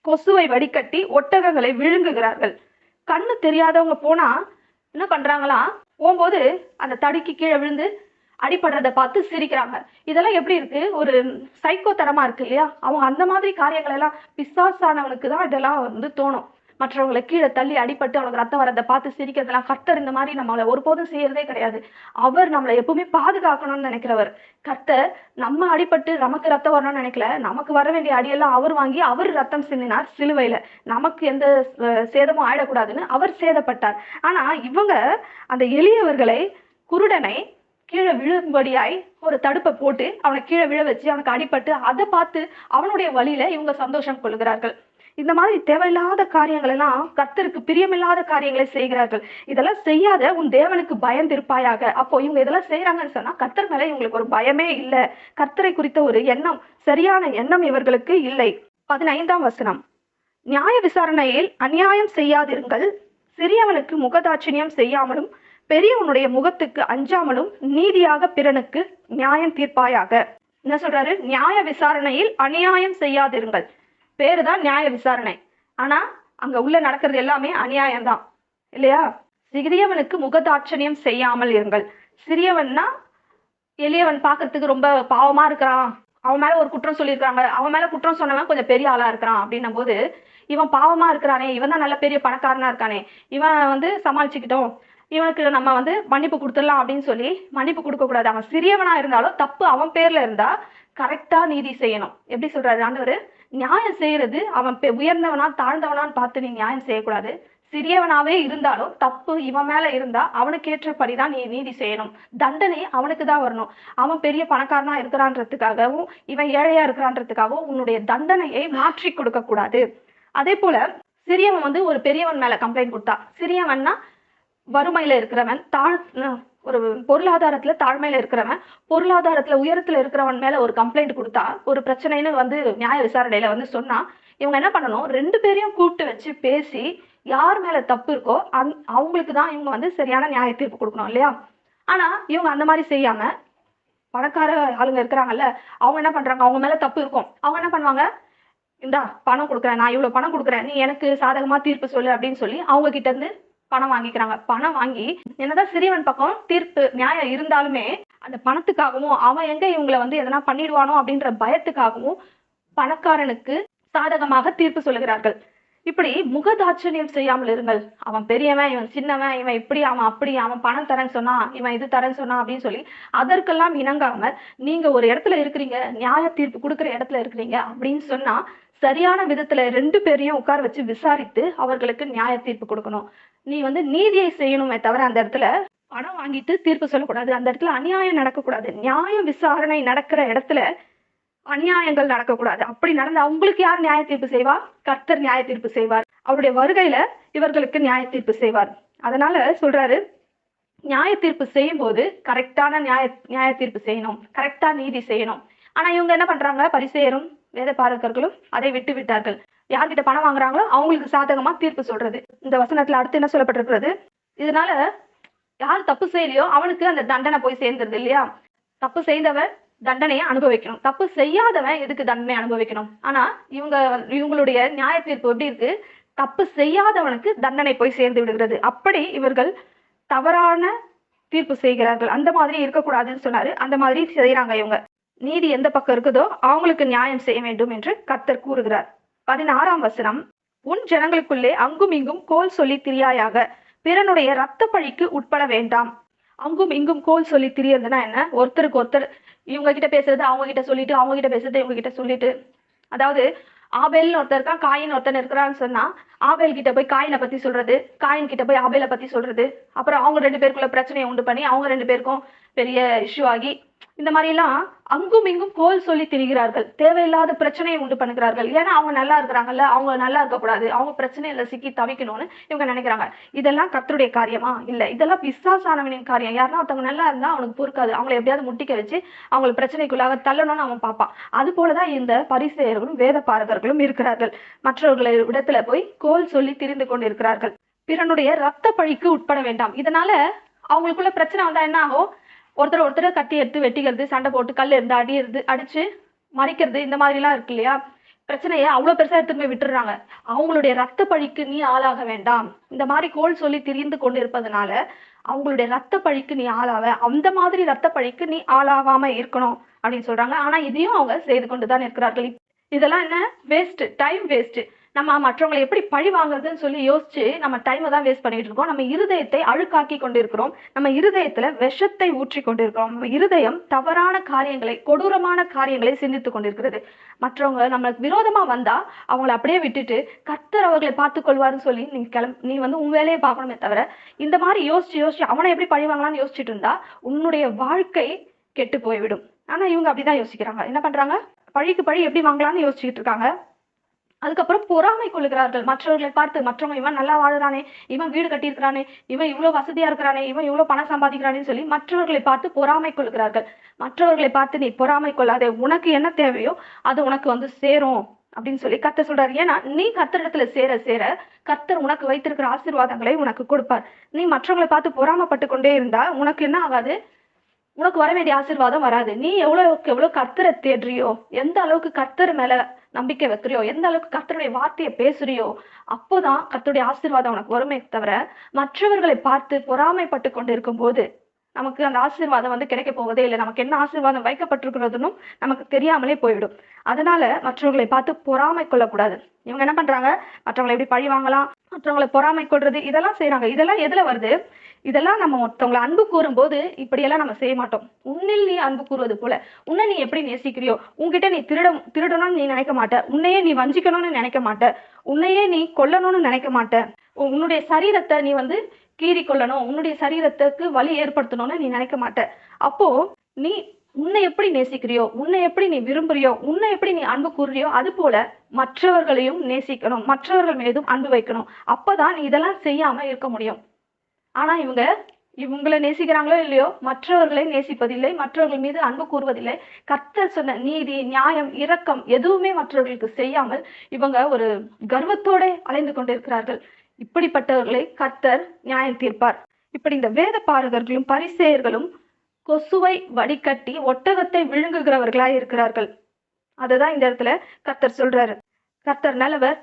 கொசுவை வடிகட்டி ஒட்டகங்களை விழுங்குகிறார்கள். கண்ணு தெரியாதவங்க போனா என்ன பண்றாங்களா, போகும்போது அந்த தடுக்கி கீழே விழுந்து அடிபடுறத பார்த்து சிரிக்கிறாங்க. இதெல்லாம் எப்படி இருக்கு, ஒரு சைக்கோ தரமா இருக்கு இல்லையா? அவங்க அந்த மாதிரி காரியங்கள் எல்லாம் பிசாசானவனுக்கு தான் இதெல்லாம் தோணும். மற்றவங்களை கீழே தள்ளி அடிபட்டு அவனுக்கு ரத்தம் வரதை பார்த்து சிரிக்கிறதெல்லாம் கர்த்தர் இந்த மாதிரி நம்மளை ஒருபோதும் செய்யறதே கிடையாது. அவர் நம்மளை எப்பவுமே பாதுகாக்கணும்னு நினைக்கிறவர். கர்த்தர் நம்ம அடிபட்டு நமக்கு ரத்தம் வரணும்னு நினைக்கல. நமக்கு வர வேண்டிய அடியெல்லாம் அவர் வாங்கி அவர் ரத்தம் சிந்தினார் சிலுவையில. நமக்கு எந்த சேதமும் ஆயிடக்கூடாதுன்னு அவர் சேதப்பட்டார். ஆனா இவங்க அந்த எளியவர்களை, குருடனை கீழே விழும்படியாய் ஒரு தடுப்பை போட்டு அவனை கீழே விழ வச்சு அவனுக்கு அடிபட்டு அதை பார்த்து அவனுடைய வழியில இவங்க சந்தோஷம் கொள்கிறார்கள். இந்த மாதிரி தேவையில்லாத காரியங்கள் எல்லாம், கர்த்தருக்கு பிரியமில்லாத காரியங்களை செய்கிறார்கள். இதெல்லாம் செய்யாத உன் தேவனுக்கு பயந்திருப்பாயாக. அப்போ இவங்க இதெல்லாம் செய்யறாங்கன்னு சொன்னா கர்த்தர் மேல இவங்களுக்கு ஒரு பயமே இல்லை. கர்த்தரை குறித்த ஒரு எண்ணம், சரியான எண்ணம் இவர்களுக்கு இல்லை. 15ஆம் வசனம், நியாய விசாரணையில் அநியாயம் செய்யாதிருங்கள், சிறியவனுக்கு முகதாட்சிணியம் செய்யாமலும் பெரியவனுடைய முகத்துக்கு அஞ்சாமலும் நீதியாக பிறனுக்கு நியாயம் தீர்ப்பாயாக. என்ன சொல்றாரு? நியாய விசாரணையில் அநியாயம் செய்யாதிருங்கள். பேருதான் நியாய விசாரணை, ஆனா அங்க உள்ள நடக்கிறது எல்லாமே அநியாயம்தான் இல்லையா? சிறியவனுக்கு முகதாட்சணியம் செய்யாமல் இருங்கள். சிறியவன்னா எளியவன் பாக்குறதுக்கு ரொம்ப பாவமா இருக்கிறான், அவன் மேல ஒரு குற்றம் சொல்லியிருக்காங்க, அவன் மேல குற்றம் சொன்னவன் கொஞ்சம் பெரிய ஆளா இருக்கிறான் அப்படின்னும் போது, இவன் பாவமா இருக்கிறானே, இவன் தான் நல்ல பெரிய பணக்காரனா இருக்கானே, இவன் சமாளிச்சுக்கிட்டோம், இவனுக்கு நம்ம மன்னிப்பு கொடுத்துடலாம் அப்படின்னு சொல்லி மன்னிப்பு கொடுக்க கூடாது. அவன் சிறியவனா இருந்தாலும் தப்பு அவன் பேர்ல இருந்தா கரெக்டா நீதி செய்யணும். எப்படி சொல்றாரு ஆண்டவர்? நியாயம் செய்யறது அவன் உயர்ந்தவனா தாழ்ந்தவனான்னு பார்த்து நீ நியாயம் செய்யக்கூடாது. சிறியவனாவே இருந்தாலும் தப்பு இவன் மேல இருந்தா அவனுக்கு ஏற்றபடிதான் நீ நீதி செய்யணும். தண்டனை அவனுக்கு தான் வரணும். அவன் பெரிய பணக்காரனா இருக்கிறான்றதுக்காகவும் இவன் ஏழையா இருக்கிறான்றதுக்காகவும் உன்னுடைய தண்டனையை மாற்றி கொடுக்க கூடாது. அதே போல சிறியவன் ஒரு பெரியவன் மேல கம்ப்ளைண்ட் கொடுத்தா, சிறியவன்னா வறுமையில இருக்கிறவன், ஒரு பொருளாதாரத்துல தாழ்மையில இருக்கிறவன், பொருளாதாரத்துல உயரத்துல இருக்கிறவன் மேல ஒரு கம்ப்ளைண்ட் கொடுத்தா, ஒரு பிரச்சனைன்னு நியாய விசாரணையில சொன்னா, இவங்க என்ன பண்ணணும்? 2 பேரையும் கூப்பிட்டு வச்சு பேசி யார் மேல தப்பு இருக்கோ அவங்களுக்கு தான் இவங்க சரியான நியாய தீர்ப்பு கொடுக்கணும் இல்லையா? ஆனா இவங்க அந்த மாதிரி செய்யாம, பணக்கார ஆளுங்க இருக்கிறாங்கல்ல, அவங்க என்ன பண்றாங்க? அவங்க மேல தப்பு இருக்கும், அவங்க என்ன பண்ணுவாங்க? இந்தா பணம் கொடுக்குறேன், நான் இவ்வளவு பணம் கொடுக்குறேன், நீ எனக்கு சாதகமா தீர்ப்பு சொல்லு அப்படின்னு சொல்லி அவங்க கிட்ட இருந்து பணம் வாங்கிக்கிறாங்க. பணம் வாங்கி என்னதான் சிறியவன் பக்கம் தீர்ப்பு நியாயம் இருந்தாலுமே அந்த பணத்துக்காகவும் அவன் எங்க இவங்களை எதனா பண்ணிடுவானோ அப்படின்ற பயத்துக்காகவும் பணக்காரனுக்கு சாதகமாக தீர்ப்பு சொல்லுகிறார்கள். இப்படி முகதாட்சணியம் செய்யாமல் இருங்கள். அவன் பெரியவன், இவன் சின்னவன், இவன் இப்படி, அவன் அப்படி, அவன் பணம் தரேன்னு சொன்னா, இவன் இது தரேன்னு சொன்னா அப்படின்னு சொல்லி அதற்கெல்லாம் இணங்காம, நீங்க ஒரு இடத்துல இருக்கிறீங்க, நியாய தீர்ப்பு கொடுக்குற இடத்துல இருக்கிறீங்க அப்படின்னு சொன்னா சரியான விதத்துல 2 பேரையும் உட்கார வச்சு விசாரித்து அவர்களுக்கு நியாய தீர்ப்பு கொடுக்கணும். நீ நீதியை செய்யணுமே தவிர அந்த இடத்துல பணம் வாங்கிட்டு தீர்ப்பு சொல்லக்கூடாது. அந்த இடத்துல அநியாயம் நடக்கக்கூடாது. நியாய விசாரணை நடக்கிற இடத்துல அநியாயங்கள் நடக்கக்கூடாது. அப்படி நடந்த அவங்களுக்கு யார் நியாய தீர்ப்பு செய்வார்? கர்த்தர் நியாய தீர்ப்பு செய்வார். அவருடைய வருகையில இவர்களுக்கு நியாய தீர்ப்பு செய்வார். அதனால சொல்றாரு, நியாய தீர்ப்பு செய்யும் போது கரெக்டான நியாய தீர்ப்பு செய்யணும், கரெக்டா நீதி செய்யணும். ஆனா இவங்க என்ன பண்றாங்க? பரிசேயரும் வேத பாரகர்களும் அதை விட்டு விட்டார்கள். யார்கிட்ட பணம் வாங்குறாங்களோ அவங்களுக்கு சாதகமா தீர்ப்பு சொல்றது. இந்த வசனத்துல அடுத்து என்ன சொல்லப்பட்டிருக்கிறது? இதனால யார் தப்பு செய்யலையோ அவனுக்கு அந்த தண்டனை போய் சேர்ந்துருது இல்லையா? தப்பு செய்தவன் தண்டனையை அனுபவிக்கணும், தப்பு செய்யாதவன் எதுக்கு தண்டனை அனுபவிக்கணும்? ஆனா இவங்களுடைய நியாய தீர்ப்பு எப்படி இருக்கு? தப்பு செய்யாதவனுக்கு தண்டனை போய் சேர்ந்து விடுகிறது. அப்படி இவர்கள் தவறான தீர்ப்பு செய்கிறார்கள். அந்த மாதிரி இருக்கக்கூடாதுன்னு சொன்னாரு. அந்த மாதிரி செய்யறாங்க இவங்க. நீதி எந்த பக்கம் இருக்குதோ அவங்களுக்கு நியாயம் செய்ய வேண்டும் என்று கர்த்தர் கூறுகிறார். 16ஆம் வசனம், உன் ஜனங்களுக்குள்ளே அங்கும் இங்கும் கோல் சொல்லி திரியாயாக, பிறனுடைய இரத்த பழிக்கு உட்பட வேண்டாம். அங்கும் இங்கும் கோல் சொல்லி திரியறதுன்னா என்ன? ஒருத்தருக்கு ஒருத்தர் இவங்க கிட்ட பேசுறது அவங்க கிட்ட சொல்லிட்டு, அவங்க கிட்ட பேசுறது இவங்க கிட்ட சொல்லிட்டு, அதாவது ஆபேல்னு ஒருத்தர் இருக்கான், காயின் ஒருத்தன் இருக்கிறான்னு சொன்னா ஆபேல் கிட்ட போய் காயினை பத்தி சொல்றது, காயின் கிட்ட போய் ஆபேலை பத்தி சொல்றது, அப்புறம் அவங்க 2 பேருக்குள்ள பிரச்சனையை உண்டு பண்ணி அவங்க 2 பேருக்கும் பெரிய இஷ்யூ ஆகி இந்த மாதிரி எல்லாம் அங்கும் இங்கும் கோல் சொல்லி திரிகிறார்கள். தேவையில்லாத பிரச்சனையை உண்டு பண்ணுகிறார்கள். ஏன்னா அவங்க நல்லா இருக்கிறாங்கல்ல, அவங்க நல்லா இருக்கக்கூடாது, அவங்க பிரச்சனையில சிக்கி தவிக்கணும்னு இவங்க நினைக்கிறாங்க. இதெல்லாம் கர்த்தருடைய காரியமா? இல்ல, இதெல்லாம் பிசாசானவனின் காரியம். யாருன்னா ஒருத்தவங்க நல்லா இருந்தா அவனுக்கு பொறுக்காது, அவங்களை எப்படியாவது முட்டிக்க வச்சு அவங்களை பிரச்சனைக்குள்ளாக தள்ளணும்னு அவன் பார்ப்பான். அது போலதான் இந்த பரிசேயர்களும் வேத பாரகர்களும் இருக்கிறார்கள். மற்றவர்களை இடத்துல போய் கோல் சொல்லி திரிந்து கொண்டு இருக்கிறார்கள். பிறனுடைய ரத்த பழிக்கு உட்பட வேண்டாம். இதனால அவங்களுக்குள்ள பிரச்சனை வந்தா என்ன ஆகும்? ஒருத்தர் கட்டி எடுத்து வெட்டிக்கிறது, சண்டை போட்டு கல் இருந்து அடிச்சு மறிக்கிறது, இந்த மாதிரி எல்லாம் இருக்கு இல்லையா? பிரச்சனையை அவ்வளவு பெருசா எடுத்துட்டு போய் விட்டுறாங்க. அவங்களுடைய ரத்த பழிக்கு நீ ஆளாக வேண்டாம். இந்த மாதிரி கோல் சொல்லி திரிந்து கொண்டு இருப்பதனால அவங்களுடைய ரத்த பழிக்கு நீ ஆளாவ, அந்த மாதிரி ரத்த பழிக்கு நீ ஆளாவாம இருக்கணும் அப்படின்னு சொல்றாங்க. ஆனா இதையும் அவங்க செய்து கொண்டுதான் இருக்கிறார்கள். இதெல்லாம் என்ன? Waste, time waste. நம்ம மற்றவங்களை எப்படி பழி வாங்குறதுன்னு சொல்லி யோசிச்சு நம்ம டைமை தான் வேஸ்ட் பண்ணிட்டு இருக்கோம். நம்ம இருதயத்தை அழுக்காக்கி கொண்டிருக்கிறோம். நம்ம இருதயத்துல விஷத்தை ஊற்றி கொண்டிருக்கிறோம். நம்ம இருதயம் தவறான காரியங்களை, கொடூரமான காரியங்களை சிந்தித்துக் கொண்டிருக்கிறது. மற்றவங்க நம்மளுக்கு விரோதமா வந்தா அவங்கள அப்படியே விட்டுட்டு கர்த்தர் அவர்களை பார்த்துக் கொள்வாருன்னு சொல்லி நீ வந்து உன் வேலையை பார்க்கணுமே தவிர, இந்த மாதிரி யோசிச்சு யோசிச்சு அவனை எப்படி பழி வாங்கலாம்னு யோசிச்சுட்டு இருந்தா உன்னுடைய வாழ்க்கை கெட்டு போய்விடும். ஆனா இவங்க அப்படிதான் யோசிக்கிறாங்க. என்ன பண்றாங்க? பழிக்கு பழி எப்படி வாங்கலாம்னு யோசிச்சுட்டு இருக்காங்க. அதுக்கப்புறம் பொறாமை கொள்ளுகிறார்கள். மற்றவர்களை பார்த்து, மற்றவங்க இவன் நல்லா வாழுறானே, இவன் வீடு கட்டியிருக்கிறானே, இவன் இவ்வளவு வசதியா இருக்கிறானே, இவன் இவ்வளவு பணம் சம்பாதிக்கிறானேன்னு சொல்லி மற்றவர்களை பார்த்து பொறாமை கொள்ளுகிறார்கள். மற்றவர்களை பார்த்து நீ பொறாமை கொள்ளாதே, உனக்கு என்ன தேவையோ அது உனக்கு வந்து சேரும் அப்படின்னு சொல்லி கர்த்தர் சொல்றாரு. ஏன்னா நீ கர்த்தரிடத்துல சேர சேர கர்த்தர் உனக்கு வைத்திருக்கிற ஆசீர்வாதங்களை உனக்கு கொடுப்பார். நீ மற்றவங்களை பார்த்து பொறாமப்பட்டு கொண்டே இருந்தா உனக்கு என்ன ஆகாது? உனக்கு வர வேண்டிய ஆசீர்வாதம் வராது. நீ எவ்வளவுக்கு எவ்வளவு கர்த்தரை தேடுறியோ, எந்த அளவுக்கு கர்த்தர் மேல நம்பிக்கை வைக்கிறியோ, எந்த அளவுக்கு கர்த்தருடைய வார்த்தையை பேசுறியோ, அப்போதான் கர்த்தருடைய ஆசீர்வாதம் உனக்கு வருமே தவிர, மற்றவர்களை பார்த்து பொறாமைப்பட்டு கொண்டு இருக்கும் போது நமக்கு அந்த ஆசீர்வாதம் வந்து கிடைக்க போவதே இல்லை. நமக்கு என்ன ஆசீர்வாதம் வைக்கப்பட்டிருக்கிறதுன்னு நமக்கு தெரியாமலே போயிடும். அதனால மற்றவர்களை பார்த்து பொறாமை கொள்ளக்கூடாது. இவங்க என்ன பண்றாங்க? மற்றவங்களை எப்படி பழி வாங்கலாம், மற்றவங்களை பொறாமை கொள்றது, இதெல்லாம் செய்யறாங்க. இதெல்லாம் எதுல வருது? இதெல்லாம் நம்ம ஒருத்தவங்களை அன்பு கூறும் போது இப்படியெல்லாம் நம்ம செய்ய மாட்டோம். உன்னில் நீ அன்பு கூறுவது போல, உன்னை நீ எப்படி நேசிக்கிறியோ, உன்கிட்ட நீ திருடணும்னு நீ நினைக்க மாட்ட, உன்னையே நீ வஞ்சிக்கணும்னு நினைக்க மாட்ட, உன்னையே நீ கொல்லணும்னு நினைக்க மாட்ட, உன்னுடைய சரீரத்தை நீ வந்து கீறி கொள்ளணும், உன்னுடைய சரீரத்துக்கு வலி ஏற்படுத்தணும்னு நீ நினைக்க மாட்ட. அப்போ நீ உன்னை எப்படி நேசிக்கிறியோ, உன்னை எப்படி நீ விரும்புறியோ, உன்னை எப்படி நீ அன்பு கூறுறியோ, அது போல மற்றவர்களையும் நேசிக்கணும், மற்றவர்கள் மீதும் அன்பு வைக்கணும். அப்பதான் நீ இதெல்லாம் செய்யாம இருக்க முடியும். ஆனா இவங்களை நேசிக்கிறாங்களோ இல்லையோ, மற்றவர்களை நேசிப்பதில்லை, மற்றவர்கள் மீது அன்பு கூறுவதில்லை. கர்த்தர் சொன்ன நீதி, நியாயம், இரக்கம் எதுவுமே மற்றவர்களுக்கு செய்யாமல் இவங்க ஒரு கர்வத்தோட அலைந்து கொண்டிருக்கிறார்கள். இப்படிப்பட்டவர்களை கர்த்தர் நியாயம் தீர்ப்பார். இப்படி இந்த வேத பாரகர்களும் பரிசேயர்களும் கொசுவை வடிகட்டி ஒட்டகத்தை விழுங்குகிறவர்களாய் இருக்கிறார்கள். அதுதான் இந்த இடத்துல கர்த்தர் சொல்றாரு. கர்த்தர் நல்லவர்,